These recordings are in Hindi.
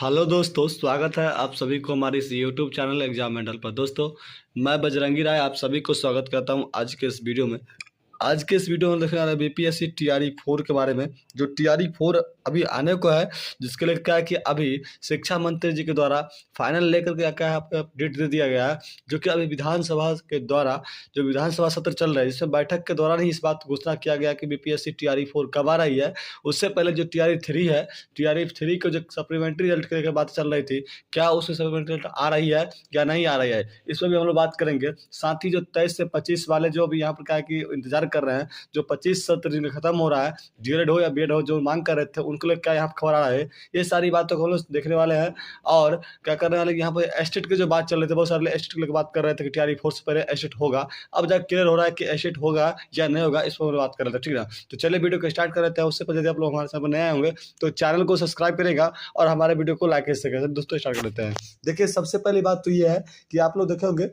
हेलो दोस्तों, स्वागत है आप सभी को हमारे इस यूट्यूब चैनल एग्जाम मेंटल पर। दोस्तों, मैं बजरंगी राय आप सभी को स्वागत करता हूं आज के इस वीडियो में। आज के इस वीडियो में देखने वाला है बीपीएससी टीआरई 4 के बारे में। जो टीआरई 4 अभी आने को है, जिसके लिए क्या है कि अभी शिक्षा मंत्री जी के द्वारा फाइनल लेकर के क्या है आपको अपडेट दे दिया गया है, जो कि अभी विधानसभा के द्वारा जो विधानसभा सत्र चल रहा है, जिसमें बैठक के दौरान ही इस बात को घोषणा किया गया कि बीपीएससी टीआरई 4 कब आ रही है। उससे पहले जो टीआरई 3 है, टीआरई 3 को जो सप्लीमेंट्री रिजल्ट के लेकर बात चल रही थी, क्या उसमें सप्लीमेंट्री रिजल्ट आ रही है या नहीं आ रही है, इस पर भी हम लोग बात करेंगे। साथ ही जो 23 से 25 वाले जो भी यहाँ पर क्या है कि इंतजार कर रहे हैं, जो 25 सत्र जिनका खत्म हो रहा है, डीएलएड हो या बीएड हो, जो मांग कर रहे थे उनके लिए क्या यहाँ खबर आ रहा है, ये सारी बातों को हम लोग देखने वाले हैं। और क्या करने वाले यहाँ पर एस्टेट की जो बात चल रही थी, बहुत सारे एस्टेट की बात कर रहे थे कि टीआरई 4 से पहले एस्टेट होगा। अब जब क्लियर हो रहा है कि एस्टेट होगा या नहीं होगा, इस पर बात कर रहे थे। ठीक है, तो चलिए वीडियो को स्टार्ट कर रहे हैं। उससे पहले यदि आप लोग हमारे साथ नए आए होंगे तो चैनल को सब्सक्राइब करेगा और हमारे वीडियो को लाइक कर दोस्तों स्टार्ट कर लेते हैं। देखिए, सबसे पहली बात तो ये है कि आप लोग देखे होंगे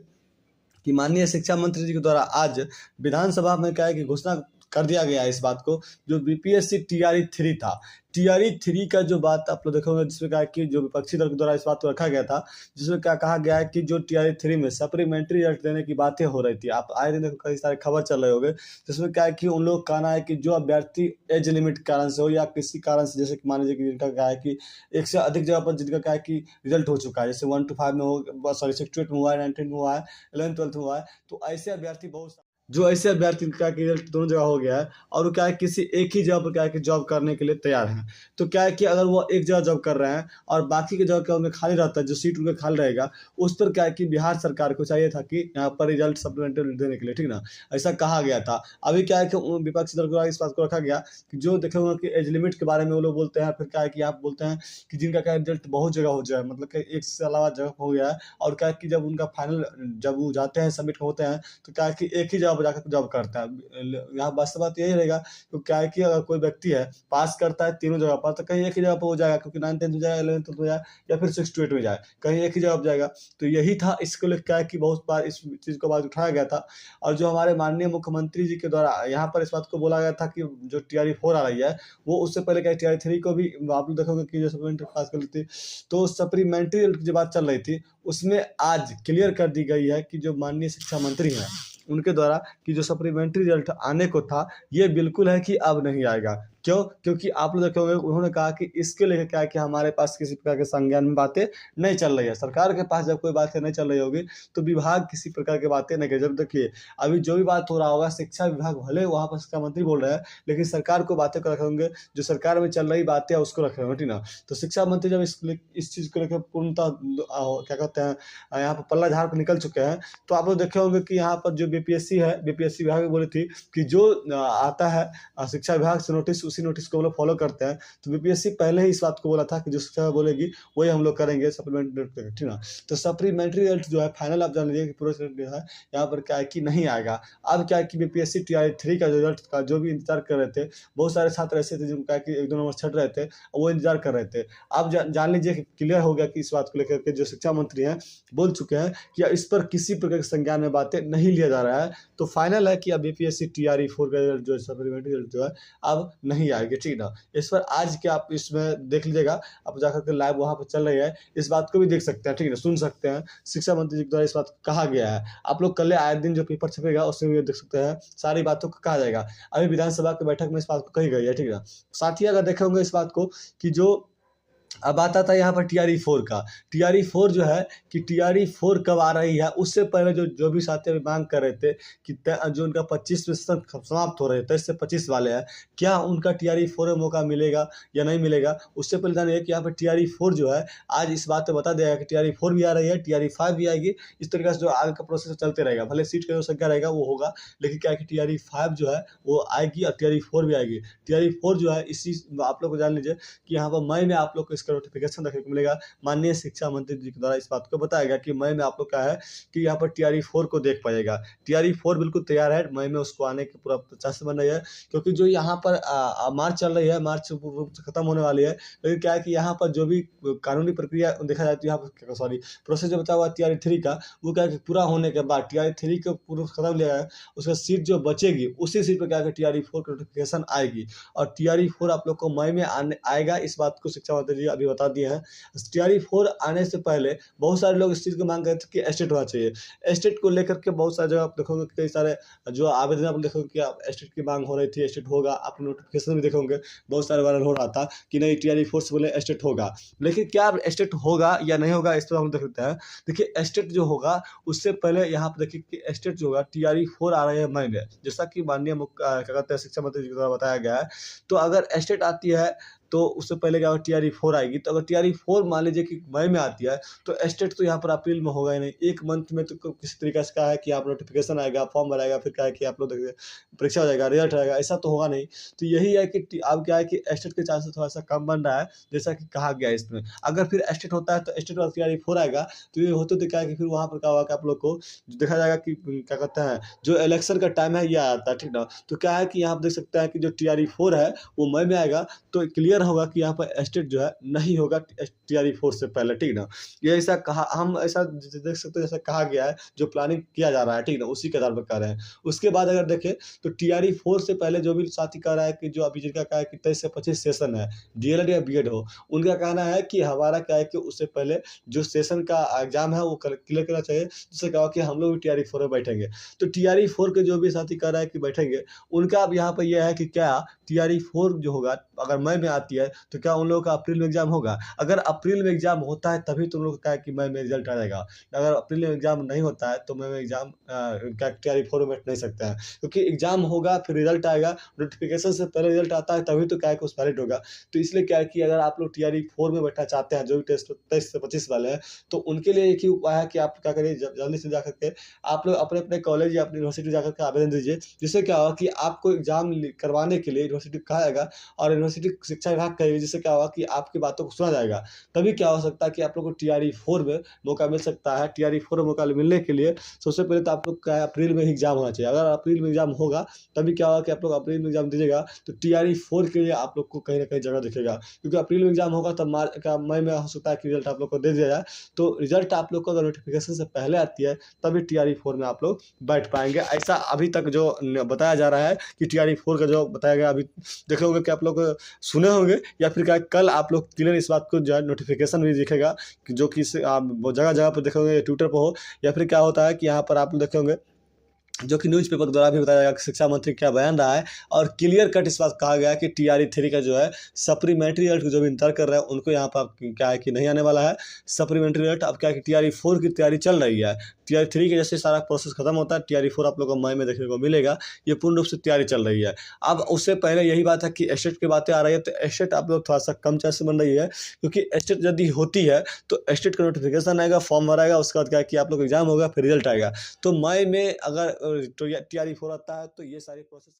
कि माननीय शिक्षा मंत्री जी के द्वारा आज विधानसभा में क्या है कि घोषणा कर दिया गया है इस बात को, जो बीपीएससी टीआरई 3 था। टीआरई 3 का जो बात आप लोग देखोगे, जिसमें क्या है कि जो विपक्षी दल के द्वारा इस बात को रखा गया था, जिसमें क्या कहा गया है कि जो टीआरई 3 में सप्लीमेंट्री रिजल्ट देने की बातें हो रही थी। आप आए दिन देखो कई सारे खबर चल रहे होंगे, जिसमें क्या है कि उन लोग कहना है कि जो अभ्यर्थी एज लिमिट कारण से हो या किसी कारण से, जैसे कि मान लीजिए कि जिनका क्या है कि एक से अधिक जगह पर जिनका क्या है कि रिजल्ट हो चुका है, जैसे 1 to 5 में हो, सॉरी 6 to 8 में हुआ है, 19 में हुआ है, 11 12 में हुआ है, तो ऐसे अभ्यर्थी जो ऐसे अभ्यर्थी क्या कि रिजल्ट दोनों जगह हो गया है और वो क्या है किसी एक ही जगह पर क्या है कि जॉब करने के लिए तैयार हैं। तो क्या है कि अगर वो एक जगह जॉब कर रहे हैं और बाकी की जगह क्या उनमें खाली रहता है, जो सीट उनका खाली रहेगा, उस पर क्या है कि बिहार सरकार को चाहिए था कि यहाँ पर रिजल्ट सप्लीमेंट्री देने के लिए, ठीक ना, ऐसा कहा गया था। अभी क्या है कि विपक्षी दल द्वारा इस बात को रखा गया कि जो देखे होंगे कि एज लिमिट के बारे में वो लोग बोलते हैं, फिर क्या है कि आप बोलते हैं कि जिनका क्या रिजल्ट बहुत जगह हो जाए, मतलब कि एक से अलावा जगह हो गया है, और क्या है कि जब उनका फाइनल जब वो जाते हैं सबमिट होते हैं, तो क्या है कि एक ही जगह पर जाकर जॉब करता है। यहाँ वास्तव बात यही रहेगा, तो क्या है कि अगर कोई व्यक्ति है पास करता है तीनों जगह पर, तो कहीं एक ही जगह पर हो जाएगा, क्योंकि 9th 10th हो जाएगा, 11th 12th हो जाएगा, या फिर 6 to 8 में जाए, कहीं एक ही जगह पर जाएगा। तो यही था, इसको लेकर क्या है कि बहुत बार इस चीज़ को बात उठाया गया था। और जो हमारे माननीय मुख्यमंत्री जी के द्वारा यहाँ पर इस बात को बोला गया था कि जो टीआरई 4 आ रही है, वो उससे पहले क्या टीआरई 3 को भी आप लोग देखोगे कि जो सप्लीमेंट्री पास कर ली थी, तो सप्लीमेंट्री की जो बात चल रही थी, उसमें आज क्लियर कर दी गई है कि जो माननीय शिक्षा मंत्री हैं उनके द्वारा कि जो सप्लीमेंट्री रिजल्ट आने को था, ये बिल्कुल है कि अब नहीं आएगा। क्यों? क्योंकि आप लोग देखे होंगे, उन्होंने कहा कि इसके लिए क्या है कि हमारे पास किसी प्रकार के संज्ञान में बातें नहीं चल रही है। सरकार के पास जब कोई बातें नहीं चल रही होगी तो विभाग किसी प्रकार की बातें नहीं करे। जब देखिए अभी जो भी बात हो रहा होगा, शिक्षा विभाग भले वहाँ पर शिक्षा मंत्री बोल रहे हैं, लेकिन सरकार को बातें को रखे होंगे, जो सरकार में चल रही बातें है उसको रखे होंगे, ठीक ना। तो शिक्षा मंत्री जब इस चीज़ को लेकर पूर्णतः क्या कहते हैं यहाँ पर पल्ला झाड़ पर निकल चुके हैं, तो आप लोग देखे होंगे कि यहाँ पर जो बीपीएससी है, बीपीएससी विभाग में बोली थी कि जो आता है शिक्षा विभाग से नोटिस, उसी नोटिस को हम लोग फॉलो करते हैं। तो बीपीएससी पहले ही इस बात को बोला था कि जो शिक्षा बोलेगी वही हम लोग करेंगे सप्लीमेंट्री, ठीक ना। तो सप्लीमेंट्री रिजल्ट जो है फाइनल आप जान लीजिए कि पूरा रिजल्ट जो है यहाँ पर क्या है कि नहीं आएगा। अब क्या है कि बीपीएससी टीआरई 3 का रिजल्ट का जो भी इंतजार कर रहे थे, बहुत सारे छात्र ऐसे थे जिनका कि 1-2 नंबर छट रहे थे, वो इंतजार कर रहे थे। अब जान लीजिए कि क्लियर हो गया कि इस बात को लेकर के जो शिक्षा मंत्री हैं बोल चुके हैं कि इस पर किसी प्रकार के संज्ञान में बातें नहीं लिया जा रहा है। तो फाइनल है कि अब बीपीएससी टीआरई 4 का रिजल्ट जो है सप्लीमेंट्री रिजल्ट जो है अब नहीं आएगी, ठीक ना। इस पर आज के आप इसमें देख लीजिएगा, आप जाकर के लाइव वहाँ पर चल रही है, इस बात को भी देख सकते हैं, ठीक है, सुन सकते हैं। शिक्षा मंत्री जी के द्वारा इस बात को कहा गया है। आप लोग कल आए दिन जो पेपर छपेगा उसमें भी देख सकते हैं, सारी बातों को कहा जाएगा। अभी विधानसभा की बैठक में इस बात को कही गई है, ठीक है। साथ ही अगर देखे होंगे इस बात को कि जो अब आता था यहाँ पर टीआरई 4 का, टीआरई 4 जो है कि टीआरई 4 कब आ रही है, उससे पहले जो भी साथी अभी मांग कर रहे थे कि जो उनका 25% समाप्त हो रहे थे, इससे 25 वाले हैं, क्या उनका टीआरई 4 में मौका मिलेगा या नहीं मिलेगा। उससे पहले जानिए कि यहाँ पर टीआरई 4 जो है आज इस बात पर बता देगा कि टीआरई 4 भी आ रही है, टीआरई 5 भी आएगी। इस तरीके से जो आगे का प्रोसेस चलते रहेगा, भले सीट का जो संख्या रहेगा वो होगा, लेकिन क्या है कि टीआरई 5 जो है वो आएगी और टीआरई 4 भी आएगी। टीआरई 4 जो है इसी आप लोग को जान लीजिए कि यहाँ पर मई में आप लोग को इसका नोटिफिकेशन देखने को मिलेगा। माननीय शिक्षा मंत्री जी के द्वारा इस बात को बताया गया कि मई में आप लोग क्या है कि यहाँ पर टीआरई 4 को देख पाएगा। टीआरई 4 बिल्कुल तैयार है, मई में उसको आने की पूरा चांस बन रही है, क्योंकि जो यहाँ पर मार्च चल रही है, मार्च खत्म होने वाली है, लेकिन क्या है कि यहाँ पर जो भी कानूनी प्रक्रिया देखा जाए तो यहाँ पर सॉरी प्रोसेस जो बता हुआ टीआरई 3 का, वो क्या है कि पूरा होने के बाद टीआरई 3 को पूरा खत्म लिया है, उसका सीट जो बचेगी उसी सीट पर क्या है टीआरई 4 की नोटिफिकेशन आएगी। और टीआरई 4 आप लोग को मई में आएगा, इस बात को शिक्षा मंत्री जी अभी बता दिए हैं। टीआरई 4 आने से पहले बहुत सारे लोग इस चीज़ की मांग करते थे कि एस्टेट होना चाहिए। एस्टेट को लेकर के बहुत सारी जगह आप देखोगे कई सारे जो आवेदन आप देखोगे कि आप एस्टेट की मांग हो रही थी, एस्टेट होगा। आप नोटिफिकेशन भी देखोगे बहुत सारे वायरल हो रहा था कि नहीं टीआरई 4 से बोले एस्टेट होगा। लेकिन क्या एस्टेट होगा या नहीं होगा, इस पर हम देख सकते हैं। देखिए एस्टेट जो होगा उससे पहले यहाँ पे देखिए कि एस्टेट जो होगा टीआरई 4 आ रही है मई में, जैसा कि माननीय क्या कहते हैं शिक्षा मंत्री जी द्वारा बताया गया है। तो अगर एस्टेट आती है तो उससे पहले क्या होगा टीआरई 4 आएगी। तो अगर टीआरई 4 मान लीजिए कि मई में आती है तो एस्टेट तो यहाँ पर अप्रैल में होगा ही नहीं। 1 मंथ में तो किसी तरीके से क्या है कि आप नोटिफिकेशन आएगा, फॉर्म भराएगा, फिर क्या है कि आप लोग देखिए परीक्षा हो जाएगा, रिजल्ट आएगा, ऐसा तो होगा नहीं। तो यही है कि अब क्या है कि एस्टेट के चांसेस थोड़ा-सा कम बन रहा है, जैसा कि कहा गया है इसमें। अगर फिर एस्टेट होता है तो एस्टेट और टीआरई 4 आएगा, तो ये होते तो क्या है कि फिर वहाँ पर क्या होगा कि आप लोग को देखा जाएगा कि क्या कहते हैं, जो इलेक्शन का टाइम है ये आता है, ठीक ना? तो क्या है कि यहाँ पे देख सकते हैं कि जो टीआरई 4 है वो मई में आएगा, तो क्लियर होगा कि यहाँ पर एस्टेट जो है नहीं होगा टीआरई 4 से पहले, ठीक ना? ये ऐसा कहा, हम ऐसा देख सकते हैं जैसा कहा गया है, जो प्लानिंग किया जा रहा है, ठीक ना? उसी के आधार पर कर रहे हैं। उसके बाद अगर देखें तो टीआरई 4 से पहले जो भी साथी कह रहा है कि जो अभी जिनका क्या है कि 23 से 25 सेशन है, डीएलएड या बीएड हो, उनका कहना है कि हमारा क्या है कि उससे पहले जो सेशन का एग्जाम है वो क्लियर करना चाहिए, जिससे क्या होगा कि हम लोग भी टीआरई 4 में बैठेंगे। तो टीआरई 4 के जो भी साथी कह रहा है कि बैठेंगे, उनका अब यहाँ पर यह है कि क्या टीआरई 4 जो होगा अगर मई में आती है तो क्या उन लोगों का अप्रैल में एग्जाम होगा? अगर अप्रैल में एग्जाम होता है तभी तो उन लोगों का क्या है कि मई में रिजल्ट आ जाएगा। अगर अप्रैल में एग्जाम नहीं होता है तो मई में एग्जाम क्या टीआरई 4 में बैठ नहीं सकते हैं, क्योंकि एग्जाम होगा फिर रिजल्ट आएगा, नोटिफिकेशन से पहले रिजल्ट आता है तभी तो क्या है कि उस वैलिड होगा। तो इसलिए क्या है कि अगर आप लोग टीआरई 4 में बैठना चाहते हैं, जो भी टेस्ट 23 से 25 वाले हैं, तो उनके लिए एक ही उपाय है कि आप क्या करिए, जल्दी से जाकर के आप लोग अपने कॉलेज या अपनी यूनिवर्सिटी जाकर के आवेदन दीजिए। जिससे क्या होगा कि आपको एग्जाम करवाने के लिए यूनिवर्सिटी कहा जाएगा और यूनिवर्सिटी शिक्षा विभाग कहेगी, जिससे क्या होगा कि आपकी बातों को सुना जाएगा। तभी क्या हो सकता है कि आप लोग को टीआरई 4 में मौका मिल सकता है। टीआरई 4 में मौका मिलने के लिए सबसे पहले तो आप लोग का अप्रैल में ही एग्जाम होना चाहिए। अगर अप्रैल में एग्जाम होगा तभी क्या होगा कि आप लोग अप्रैल में एग्जाम दीजिएगा, तो टीआरई 4 के लिए आप लोग को कहीं न कहीं जगह दिखेगा। क्योंकि अप्रैल में एग्जाम होगा तब मई में हो सकता है कि रिजल्ट आप लोग को दे दिया जाए। तो रिजल्ट आप लोग को अगर नोटिफिकेशन से पहले आती है तभी टीआरई 4 में आप लोग बैठ पाएँगे। ऐसा अभी तक जो बताया जा रहा है कि टीआरई 4 का जो बताया गया, अभी देखे होंगे कि आप लोग सुने होंगे या फिर क्या कल आप लोग क्लियर इस बात को जो है नोटिफिकेशन भी दिखेगा कि जो कि आप जगह-जगह पर देखोगे, ट्विटर पर हो या फिर क्या होता है कि यहाँ पर आप लोग देखे होंगे जो कि न्यूज़पेपर द्वारा भी बताया गया कि शिक्षा मंत्री क्या बयान रहा है, और क्लियर कट इस बात कहा गया है कि टीआरई 3 का जो है सप्लीमेंट्री रिजल्ट जो भी इंतज़ार कर रहे हैं उनको यहाँ पर क्या है कि नहीं आने वाला है सप्लीमेंट्री रिजल्ट। अब क्या है कि टीआरई 4 की तैयारी चल रही है। टीआरई 3 के जैसे सारा प्रोसेस खत्म होता है, टीआरई 4 आप लोगों को मई में देखने को मिलेगा। ये पूर्ण रूप से तैयारी चल रही है। अब उससे पहले यही बात है कि एस्टेट की बातें आ रही है, तो एस्टेट आप लोग थोड़ा-सा कम चांस से बन रही है, क्योंकि एस्टेट यदि होती है तो एस्टेट का नोटिफिकेशन आएगा, फॉर्म भराएगा, उसके बाद क्या है कि आप लोग एग्जाम होगा, फिर रिजल्ट आएगा। तो मई में अगर टीआरई 4 आता है तो ये सारी प्रोसेस